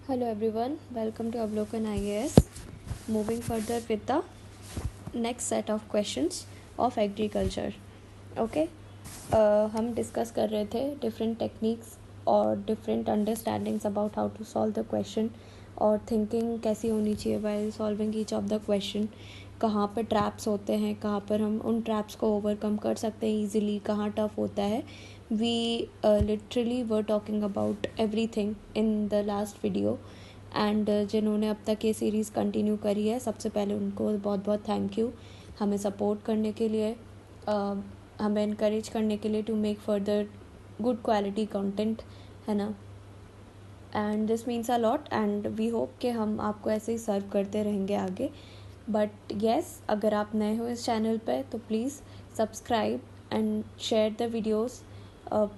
Hello everyone, welcome to Avlokan IAS. Moving further with the next set of questions of agriculture. Okay, हम discuss कर रहे थे different techniques और different understandings about how to solve the question और thinking कैसी होनी चाहिए while solving each of the question. कहाँ पर ट्रैप्स होते हैं, कहाँ पर हम उन ट्रैप्स को ओवरकम कर सकते हैं ईजिली, कहाँ टफ होता है. We literally were talking about everything in the last video. And जिन्होंने अब तक ये सीरीज़ कंटिन्यू करी है, सबसे पहले उनको बहुत बहुत थैंक यू हमें सपोर्ट करने के लिए, हमें इनकरेज करने के लिए to make further good quality content, है ना. And this means a lot and we hope कि हम आपको ऐसे ही सर्व करते रहेंगे आगे. बट येस, अगर आप नए हो इस चैनल पे तो please subscribe and share the videos.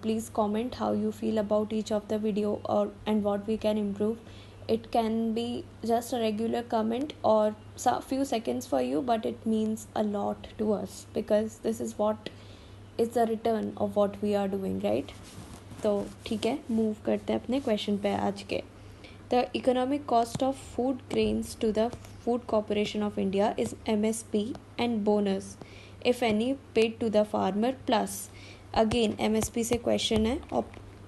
Please comment how you feel about each of the video or and what we can improve. It can be just a regular comment or few seconds for you, but it means a lot to us because this is what is the return of what we are doing, right? तो ठीक है, move करते हैं अपने question पे आज के. The economic cost of food grains to the food corporation of India is MSP and bonus if any paid to the farmer plus. Again MSP से क्वेश्चन है और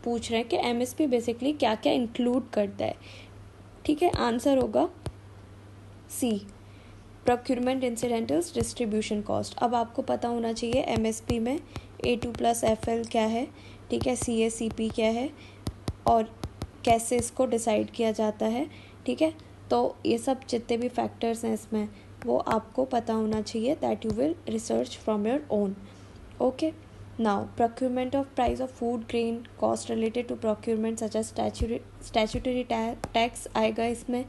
पूछ रहे हैं कि MSP बेसिकली क्या क्या इंक्लूड करता है. ठीक है, आंसर होगा सी, प्रोक्यूरमेंट इंसिडेंटल्स डिस्ट्रीब्यूशन कॉस्ट. अब आपको पता होना चाहिए MSP में A2+FL क्या है, ठीक है, CACP क्या है और कैसे इसको डिसाइड किया जाता है. ठीक है, तो ये सब जितने भी फैक्टर्स हैं इसमें वो आपको पता होना चाहिए. That you will research from your own. Okay, now procurement of price of food grain cost related to procurement such as statutory tax आएगा इसमें,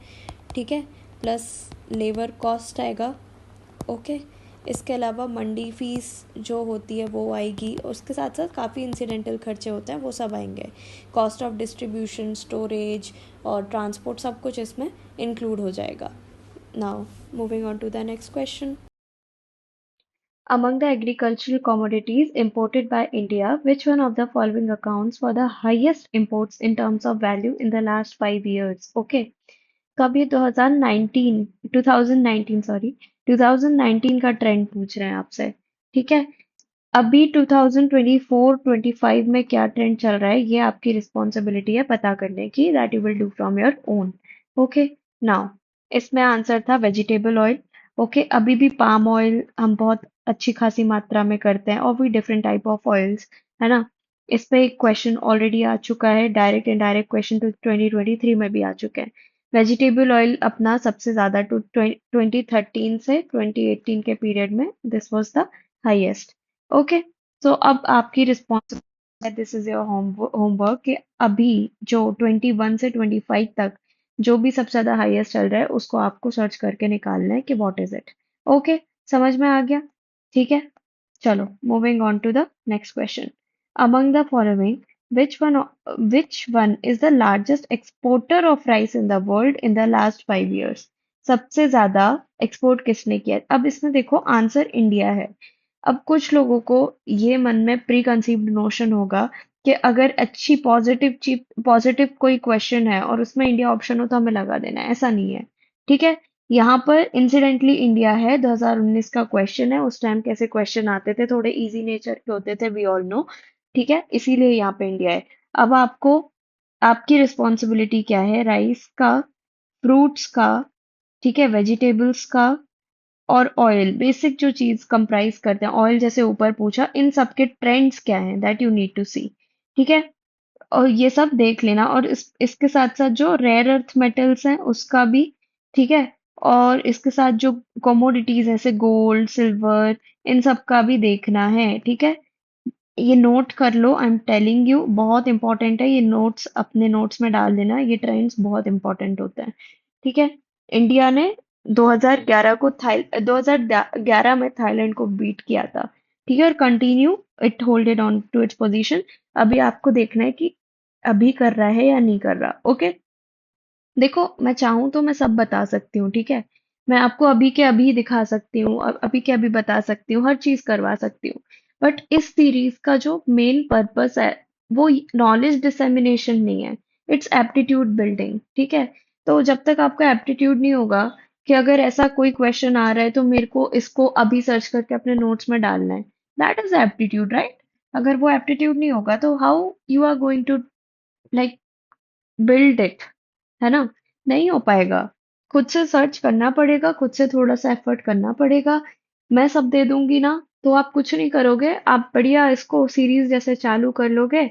ठीक है, प्लस लेबर कॉस्ट आएगा. ओके, इसके अलावा मंडी फ़ीस जो होती है वो आएगी, उसके साथ साथ काफ़ी इंसिडेंटल खर्चे होते हैं वो सब आएंगे. कॉस्ट ऑफ डिस्ट्रीब्यूशन, स्टोरेज और ट्रांसपोर्ट सब कुछ इसमें इंक्लूड हो जाएगा. Now moving on to the next question. Among the agricultural commodities imported by India, which one of the following accounts for the highest imports in terms of value in the last 5 years? Okay. कब ये 2019 का trend पूछ रहे हैं आपसे. ठीक है, अभी 2024-25 में क्या ट्रेंड चल रहा है ये आपकी रिस्पॉन्सिबिलिटी है पता करने की. That you will do from your own. Okay, now इसमें आंसर था वेजिटेबल ऑयल. ओके, अभी भी पाम ऑयल हम बहुत अच्छी खासी मात्रा में करते हैं और भी डिफरेंट टाइप ऑफ ऑयल्स, है ना. इस पे एक क्वेश्चन ऑलरेडी आ चुका है, डायरेक्ट इनडायरेक्ट क्वेश्चन तो 2023 में भी आ चुके हैं. वेजिटेबल ऑयल अपना सबसे ज्यादा 2013 से 2018 के पीरियड में this was the highest. Okay, so अब आपकी रिस्पॉन्सिबिलिटी है, दिस इज योर होमवर्क, कि अभी जो 21 से 25 तक जो भी सबसे ज्यादा हाईएस्ट चल रहा है उसको आपको सर्च करके निकालना है कि व्हाट इज इट. ओके, समझ में आ गया. ठीक है, चलो moving on to the next question. Among the following which one is the largest exporter of rice in the world in the last 5 years? सबसे ज्यादा एक्सपोर्ट किसने किया? अब इसमें देखो आंसर इंडिया है. अब कुछ लोगों को ये मन में प्री कंसीव्ड नोशन होगा कि अगर अच्छी पॉजिटिव कोई क्वेश्चन है और उसमें इंडिया ऑप्शन हो तो हमें लगा देना है. ऐसा नहीं है. ठीक है, यहाँ पर इंसिडेंटली इंडिया है. 2019 का क्वेश्चन है. उस टाइम कैसे क्वेश्चन आते थे, थोड़े इजी नेचर के होते थे, वी ऑल नो. ठीक है, इसीलिए यहाँ पे इंडिया है. अब आपको आपकी रिस्पॉन्सिबिलिटी क्या है? राइस का, फ्रूट्स का, ठीक है, वेजिटेबल्स का और ऑयल, बेसिक जो चीज कंप्राइज करते हैं ऑयल, जैसे ऊपर पूछा, इन सब के ट्रेंड्स क्या हैं दैट यू नीड टू सी. ठीक है, और ये सब देख लेना. और इसके साथ साथ जो रेयर अर्थ मेटल्स हैं उसका भी, ठीक है, और इसके साथ जो कमोडिटीज जैसे गोल्ड, सिल्वर, इन सब का भी देखना है. ठीक है, ये नोट कर लो, आई एम टेलिंग यू, बहुत इंपॉर्टेंट है. ये नोट्स अपने नोट्स में डाल देना, ये ट्रेंड्स बहुत इंपॉर्टेंट होते हैं. ठीक है, इंडिया ने 2011 में थाईलैंड को बीट किया था. ठीक है, और continue it holded on to its position. अभी आपको देखना है कि अभी कर रहा है या नहीं कर रहा. ओके, देखो मैं चाहूं तो मैं सब बता सकती हूँ. ठीक है, मैं आपको अभी के अभी दिखा सकती हूँ, अभी के अभी बता सकती हूँ, हर चीज करवा सकती हूँ. बट इस सीरीज का जो मेन पर्पस है वो नॉलेज डिसेमिनेशन नहीं है. इट्स एप्टीट्यूड बिल्डिंग, ठीक है। तो जब तक आपका एप्टीट्यूड नहीं होगा कि अगर ऐसा कोई क्वेश्चन आ रहा है तो मेरे को इसको अभी सर्च करके अपने नोट्स में डालना है, दैट इज एप्टीट्यूड, राइट। अगर वो एप्टीट्यूड नहीं होगा तो how you are going to like build it, है ना। नहीं हो पाएगा। खुद से सर्च करना पड़ेगा, खुद से थोड़ा सा एफर्ट करना पड़ेगा। मैं सब दे दूंगी ना तो आप कुछ नहीं करोगे, आप बढ़िया इसको सीरीज जैसे चालू कर लोगे,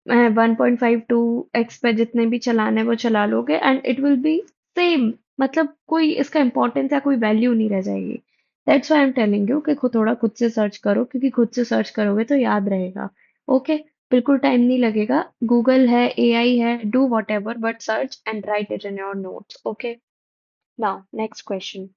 1.52x पे जितने भी चलाने वो चला लोगे and it will be same. मतलब कोई इसका इंपॉर्टेंस या कोई वैल्यू नहीं रह जाएगी। That's why I am telling you कि खुद थोड़ा खुद से सर्च करो, क्योंकि खुद से सर्च करोगे तो याद रहेगा। ओके, बिल्कुल टाइम नहीं लगेगा। गूगल है, एआई है, do whatever but search and write it in your notes. Okay, now next question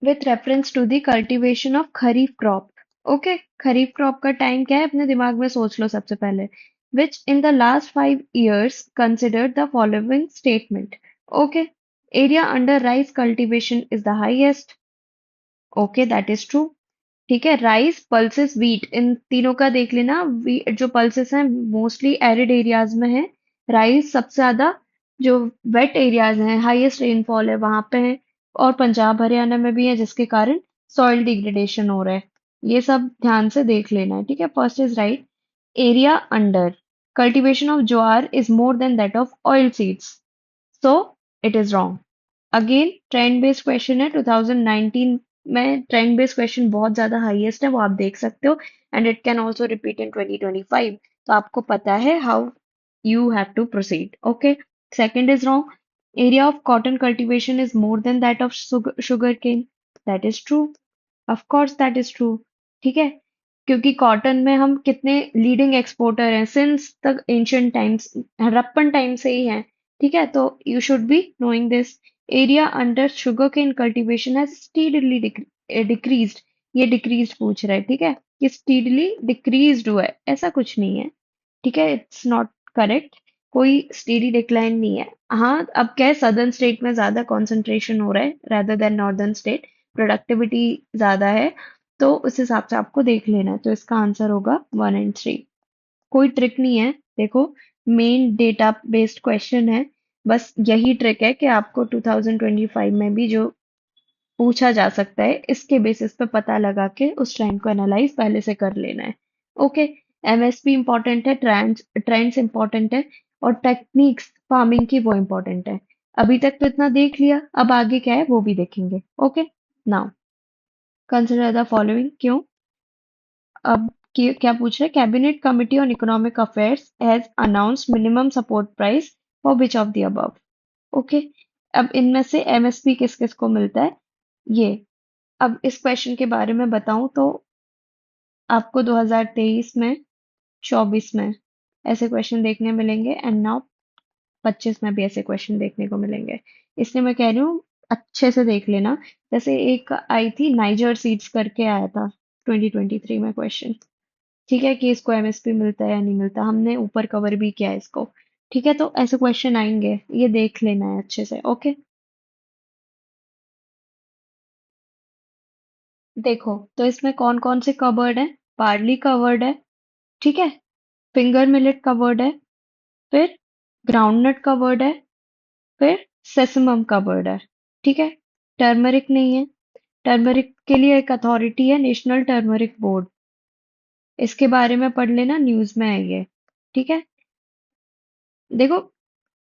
with reference to the cultivation of kharif crop. Okay, kharif crop का टाइम क्या है अपने दिमाग में सोच लो सबसे पहले। Which in the last 5 years consider the following statement. Okay, area under rice cultivation is the highest. Okay, that is true. ठीक है, राइस, पल्सेस, व्हीट, इन तीनों का देख लेना। जो पल्सेस हैं मोस्टली एरिड एरियाज में है। राइस सबसे ज्यादा जो वेट एरियाज हैं, हाईएस्ट रेनफॉल है वहां पे है। और पंजाब हरियाणा में भी है, जिसके कारण सॉइल डिग्रेडेशन हो रहा है। ये सब ध्यान से देख लेना है, ठीक है। First is right. Area under cultivation of jowar is more than that of oil seeds, so it is wrong. Again trend based question है, 2019 में ट्रेंड बेस्ड क्वेश्चन बहुत ज्यादा हाईएस्ट है, वो आप देख सकते हो। And it can also repeat in 2025, तो आपको पता है how you have to proceed. Okay, second is wrong. Area of cotton cultivation is more than that of sugar cane, that is true. Of course that is true, ठीक है। क्योंकि cotton में हम कितने लीडिंग एक्सपोर्टर हैं since तक ancient times, Harappan time से ही हैं, ठीक है। तो you should be knowing this. Area under sugar cane cultivation has steadily decreased. ये डिक्रीज्ड पूछ रहा है, ठीक है, कि स्टीडली डिक्रीज्ड हुआ है, ऐसा कुछ नहीं है, ठीक है। It's not correct. कोई स्टीडी डिक्लाइन नहीं है। हाँ, अब क्या है, सदर्न स्टेट में ज्यादा कंसंट्रेशन हो रहा है rather then northern state, productivity ज्यादा है, तो उस हिसाब से आपको देख लेना है। तो इसका आंसर होगा 1 and 3। कोई ट्रिक नहीं है, देखो, मेन डेटा बेस्ड क्वेश्चन है। बस यही ट्रिक है कि आपको 2025 में भी जो पूछा जा सकता है इसके बेसिस पे पता लगा के उस ट्रेंड को एनालाइज पहले से कर लेना है। ओके, एमएसपी इंपॉर्टेंट है, ट्रेंड्स ट्रेंड्स इंपॉर्टेंट है, और टेक्निक्स फार्मिंग की वो इंपॉर्टेंट है। अभी तक तो इतना देख लिया, अब आगे क्या है वो भी देखेंगे। Okay, now consider the following. क्यों, अब क्या पूछ रहे हैं, cabinet committee on economic affairs has announced minimum support price for which of the above. Okay, अब इनमें से एमएसपी किस किस को मिलता है ये। अब इस क्वेश्चन के बारे में बताऊं तो आपको 2023 में, 24 में ऐसे क्वेश्चन देखने मिलेंगे, एंड नाउ 25 में भी ऐसे क्वेश्चन देखने को मिलेंगे। इसलिए मैं कह रही हूँ अच्छे से देख लेना। जैसे एक आई थी नाइजर सीड्स करके आया था 2023 में क्वेश्चन, ठीक है, कि इसको एमएसपी मिलता है या नहीं मिलता, हमने ऊपर कवर भी किया है इसको, ठीक है। तो ऐसे क्वेश्चन आएंगे, ये देख लेना है अच्छे से। ओके, देखो तो इसमें कौन कौन से कवर्ड है। बार्ली कवर्ड है, ठीक है, फिंगर मिलेट कवर्ड है, फिर ग्राउंडनट कवर्ड है, फिर सेसमम कवर्ड है, ठीक है। टर्मरिक नहीं है। टर्मरिक के लिए एक अथॉरिटी है, नेशनल टर्मरिक बोर्ड, इसके बारे में पढ़ लेना, न्यूज में है ये, ठीक है। देखो,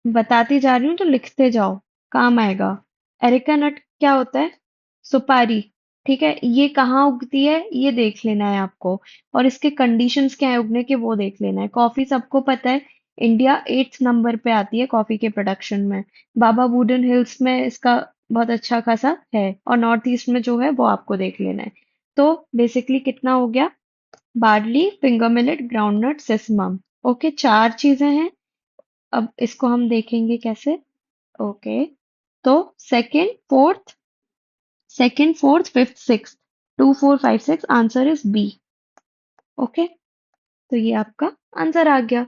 बताती जा रही हूँ तो लिखते जाओ, काम आएगा। एरिका नट क्या होता है, सुपारी, ठीक है। ये कहाँ उगती है ये देख लेना है आपको, और इसके कंडीशंस क्या है उगने के वो देख लेना है। कॉफी सबको पता है, इंडिया 8th नंबर पे आती है कॉफी के प्रोडक्शन में। बाबा वुडन हिल्स में इसका बहुत अच्छा खासा है, और नॉर्थ ईस्ट में जो है वो आपको देख लेना है। तो बेसिकली कितना हो गया, barley, finger millet, groundnut, sesamum. Okay, 4 चीजें हैं। अब इसको हम देखेंगे कैसे। ओके, तो second fourth fifth six, 2 4 5 6, answer is B. Okay, तो ये आपका आंसर आ गया।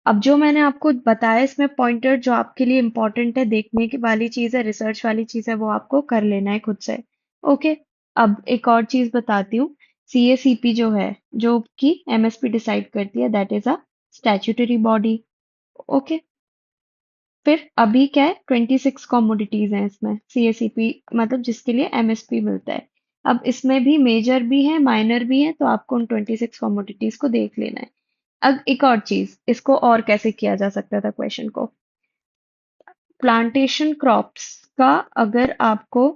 अब जो मैंने आपको बताया इसमें पॉइंटर जो आपके लिए इंपॉर्टेंट है, देखने की वाली चीज है, रिसर्च वाली चीज है, वो आपको कर लेना है खुद से। ओके, अब एक और चीज बताती हूँ। सीएसीपी जो है, जो कि एमएसपी डिसाइड करती है, that is a statutory body. Okay, फिर अभी क्या है, 26 कॉमोडिटीज हैं इसमें, सीएसीपी मतलब जिसके लिए एमएसपी मिलता है। अब इसमें भी मेजर भी है माइनर भी है, तो आपको उन 26 कॉमोडिटीज को देख लेना है। अब एक और चीज, इसको और कैसे किया जा सकता था क्वेश्चन को, प्लांटेशन क्रॉप्स का अगर आपको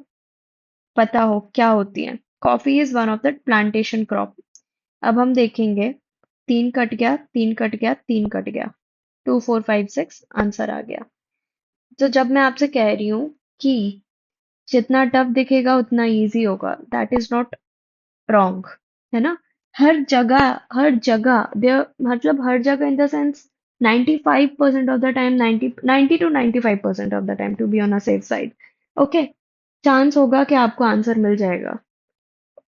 पता हो क्या होती है, coffee is one of the plantation crop. अब हम देखेंगे, तीन कट गया, तीन कट गया, तीन कट गया, 2456 आंसर आ गया। तो जब मैं आपसे कह रही हूँ कि जितना टफ दिखेगा उतना इजी होगा, दैट इज नॉट रॉन्ग, है ना। हर जगह देयर, मतलब हर जगह in the sense 95% of the time, 90 to 95% of the time, to be on a safe side, okay, chance होगा कि आपको आंसर मिल जाएगा।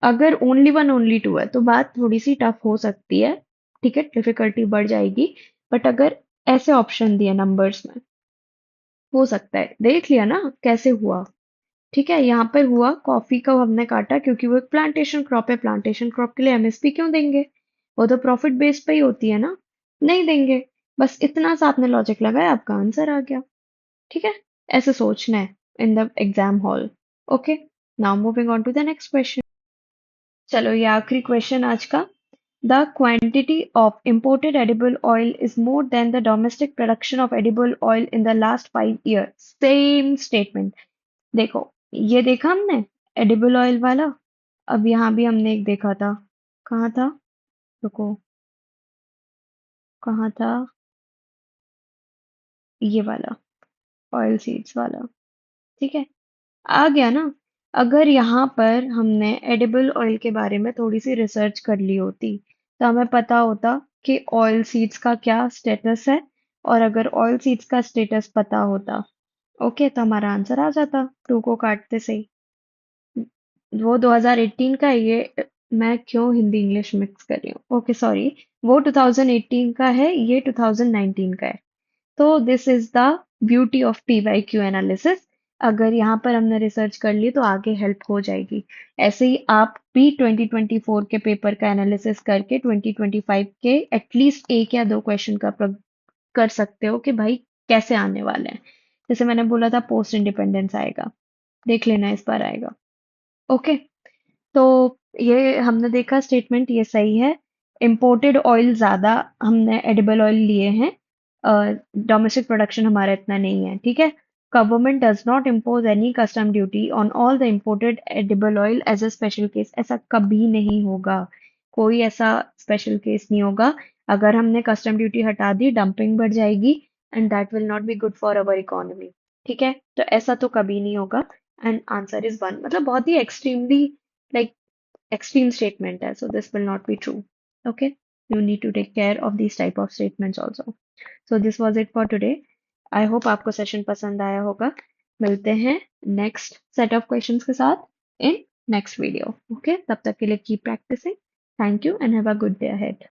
अगर ओनली वन ओनली टू है तो बात थोड़ी सी टफ हो सकती है, ठीक है, डिफिकल्टी बढ़ जाएगी। बट अगर ऐसे ऑप्शन दिए नंबर्स में, हो सकता है, देख लिया ना कैसे हुआ। ठीक है, यहाँ पर हुआ, कॉफी का हमने काटा क्योंकि वो एक प्लांटेशन क्रॉप है, प्लांटेशन क्रॉप के लिए एमएसपी क्यों देंगे, वो तो प्रॉफिट बेस पे ही होती है ना, नहीं देंगे। बस इतना सा आपने लॉजिक लगाया, आपका आंसर आ गया। ठीक है, ऐसे सोचना है in the exam hall. Okay, now moving on to the next question. चलो ये आखिरी क्वेश्चन आज का। The quantity of imported edible oil is more than the domestic production of edible oil in the last 5 years. Same statement. देखो, ये देखा हमने edible oil वाला, अब यहाँ भी हमने एक देखा था, कहाँ था, रुको, कहाँ था, ये वाला, ऑयल सीड्स वाला, ठीक है, आ गया ना। अगर यहाँ पर हमने एडिबल ऑयल के बारे में थोड़ी सी रिसर्च कर ली होती, तो हमें पता होता कि ऑयल सीड्स का क्या स्टेटस है, और अगर ऑयल सीड्स का स्टेटस पता होता, ओके, तो हमारा आंसर आ जाता टू को काटते सही। वो 2018 का है, ये मैं क्यों हिंदी इंग्लिश मिक्स कर रही हूँ, ओके सॉरी, वो 2018 का है, ये 2019 का है। तो this is the beauty of PYQ analysis. अगर यहाँ पर हमने रिसर्च कर ली तो आगे हेल्प हो जाएगी। ऐसे ही आप भी 2024 के पेपर का एनालिसिस करके 2025 के एटलीस्ट एक या दो क्वेश्चन का कर सकते हो कि भाई कैसे आने वाले हैं। जैसे मैंने बोला था पोस्ट इंडिपेंडेंस आएगा, देख लेना इस बार आएगा। ओके, तो ये हमने देखा स्टेटमेंट ये सही है। इम्पोर्टेड ऑयल ज्यादा हमने एडिबल ऑयल लिए हैं, डोमेस्टिक प्रोडक्शन हमारा इतना नहीं है, ठीक है। Government does not impose any custom duty on all the imported edible oil as a special case, ऐसा कभी नहीं होगा, कोई ऐसा स्पेशल केस नहीं होगा। अगर हमने कस्टम ड्यूटी हटा दी, डंपिंग बढ़ जाएगी, and that will not be good for our economy, ठीक है। तो ऐसा तो कभी नहीं होगा, एंड आंसर इज वन, मतलब बहुत ही extremely, like, extreme statement hai, so this will not be true. Okay, you need to take care of these type of statements also. So this was it for today. I hope आपको session पसंद आया होगा। मिलते हैं next set of questions के साथ in next video. Okay, तब तक के लिए keep practicing. Thank you and have a good day ahead.